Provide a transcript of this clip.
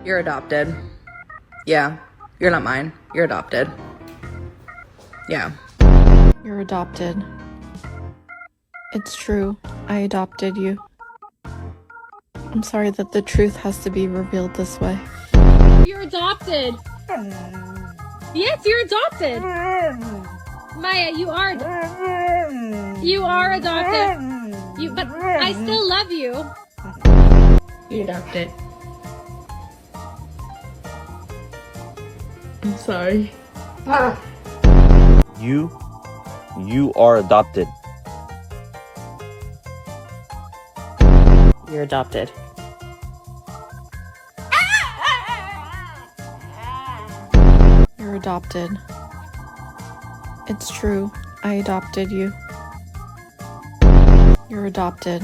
You're adopted. Yeah, you're not mine. You're adopted. Yeah. You're adopted. It's true. I adopted you. I'm sorry that the truth has to be revealed this way. You're adopted. Yes, you're adopted. Maya, you are adopted. But I still love you. You're adopted. I'm sorry. You are adopted. You're adopted. You're adopted. It's true. I adopted you. You're adopted.